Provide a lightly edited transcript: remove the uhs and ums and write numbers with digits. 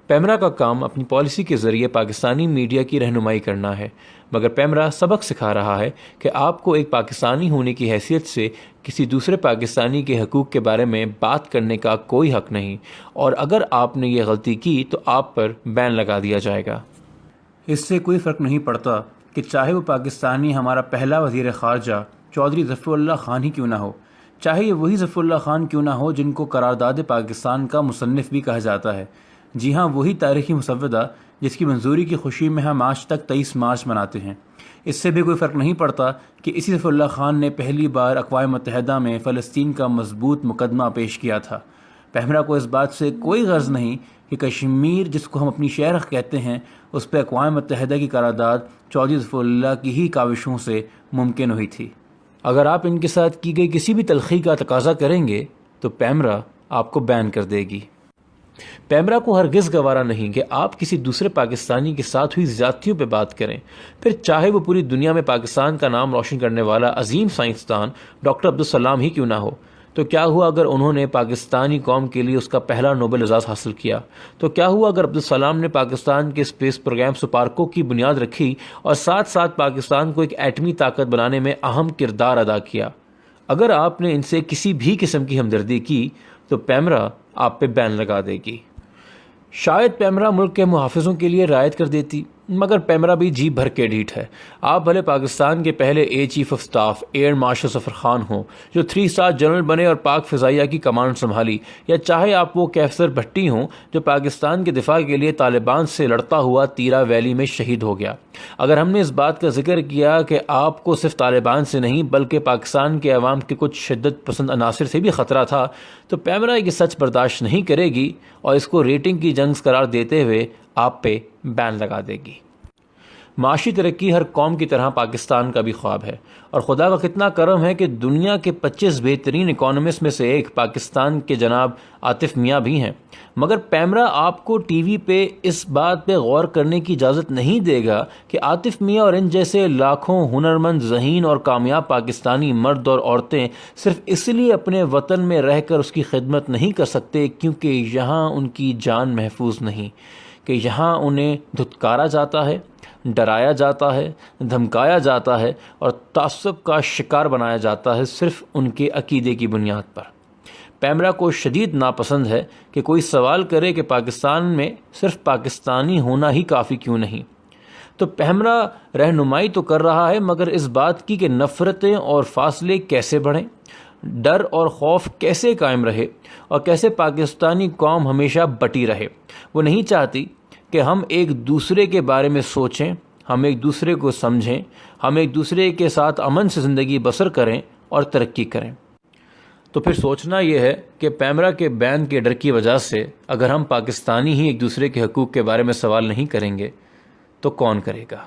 پیمرا کا کام اپنی پالیسی کے ذریعے پاکستانی میڈیا کی رہنمائی کرنا ہے، مگر پیمرا سبق سکھا رہا ہے کہ آپ کو ایک پاکستانی ہونے کی حیثیت سے کسی دوسرے پاکستانی کے حقوق کے بارے میں بات کرنے کا کوئی حق نہیں، اور اگر آپ نے یہ غلطی کی تو آپ پر بین لگا دیا جائے گا۔ اس سے کوئی فرق نہیں پڑتا کہ چاہے وہ پاکستانی ہمارا پہلا وزیر خارجہ چودھری ظفر اللہ خان ہی کیوں نہ ہو، چاہے یہ وہی ظفر اللہ خان کیوں نہ ہو جن کو قرارداد پاکستان کا مصنف بھی کہا جاتا ہے، جی ہاں وہی تاریخی مسودہ جس کی منظوری کی خوشی میں ہم آج تک 23 مارچ مناتے ہیں۔ اس سے بھی کوئی فرق نہیں پڑتا کہ اسی ظفر اللہ خان نے پہلی بار اقوام متحدہ میں فلسطین کا مضبوط مقدمہ پیش کیا تھا۔ پیمرا کو اس بات سے کوئی غرض نہیں کہ کشمیر جس کو ہم اپنی شرح کہتے ہیں اس پہ اقوام متحدہ کی قرارداد چودھری ظفر اللہ کی ہی کاوشوں سے ممکن ہوئی تھی۔ اگر آپ ان کے ساتھ کی گئی کسی بھی تلخی کا تقاضا کریں گے تو پیمرا آپ کو بین کر دے گی۔ پیمرا کو ہرگز گوارا نہیں کہ آپ کسی دوسرے پاکستانی کے ساتھ ہوئی زیادتیوں پہ بات کریں، پھر چاہے وہ پوری دنیا میں پاکستان کا نام روشن کرنے والا عظیم سائنسدان ڈاکٹر عبدالسلام ہی کیوں نہ ہو۔ تو کیا ہوا اگر انہوں نے پاکستانی قوم کے لیے اس کا پہلا نوبل اعزاز حاصل کیا؟ تو کیا ہوا اگر عبدالسلام نے پاکستان کے اسپیس پروگرام سپارکو کی بنیاد رکھی اور ساتھ ساتھ پاکستان کو ایک ایٹمی طاقت بنانے میں اہم کردار ادا کیا؟ اگر آپ نے ان سے کسی بھی قسم کی ہمدردی کی تو پیمرا آپ پہ بین لگا دے گی۔ شاید پیمرا ملک کے محافظوں کے لیے رعایت کر دیتی، مگر پیمرا بھی جی بھر کے ڈھیٹ ہے۔ آپ بھلے پاکستان کے پہلے chief of staff air marshal Zafar Khan ہوں جو 3 اسٹار جنرل بنے اور پاک فضائیہ کی کمانڈ سنبھالی، یا چاہے آپ وہ کیفسر بھٹی ہوں جو پاکستان کے دفاع کے لیے طالبان سے لڑتا ہوا تیرا ویلی میں شہید ہو گیا۔ اگر ہم نے اس بات کا ذکر کیا کہ آپ کو صرف طالبان سے نہیں بلکہ پاکستان کے عوام کے کچھ شدت پسند عناصر سے بھی خطرہ تھا، تو پیمرا یہ سچ برداشت نہیں کرے گی اور اس کو ریٹنگ کی جنگ قرار دیتے ہوئے آپ پہ بین لگا دے گی۔ معاشی ترقی ہر قوم کی طرح پاکستان کا بھی خواب ہے، اور خدا کا کتنا کرم ہے کہ دنیا کے 25 بہترین اکانومسٹ میں سے ایک پاکستان کے جناب عاطف میاں بھی ہیں، مگر پیمرا آپ کو ٹی وی پہ اس بات پہ غور کرنے کی اجازت نہیں دے گا کہ عاطف میاں اور ان جیسے لاکھوں ہنرمند، ذہین اور کامیاب پاکستانی مرد اور عورتیں صرف اس لیے اپنے وطن میں رہ کر اس کی خدمت نہیں کر سکتے کیونکہ یہاں ان کی جان محفوظ نہیں، کہ یہاں انہیں دھتکارا جاتا ہے، ڈرایا جاتا ہے، دھمکایا جاتا ہے اور تعصب کا شکار بنایا جاتا ہے صرف ان کے عقیدے کی بنیاد پر۔ پیمرا کو شدید ناپسند ہے کہ کوئی سوال کرے کہ پاکستان میں صرف پاکستانی ہونا ہی کافی کیوں نہیں۔ تو پیمرا رہنمائی تو کر رہا ہے، مگر اس بات کی کہ نفرتیں اور فاصلے کیسے بڑھیں، ڈر اور خوف کیسے قائم رہے، اور کیسے پاکستانی قوم ہمیشہ بٹی رہے۔ وہ نہیں چاہتی کہ ہم ایک دوسرے کے بارے میں سوچیں، ہم ایک دوسرے کو سمجھیں، ہم ایک دوسرے کے ساتھ امن سے زندگی بسر کریں اور ترقی کریں۔ تو پھر سوچنا یہ ہے کہ پیمرا کے بین کے ڈر کی وجہ سے اگر ہم پاکستانی ہی ایک دوسرے کے حقوق کے بارے میں سوال نہیں کریں گے تو کون کرے گا؟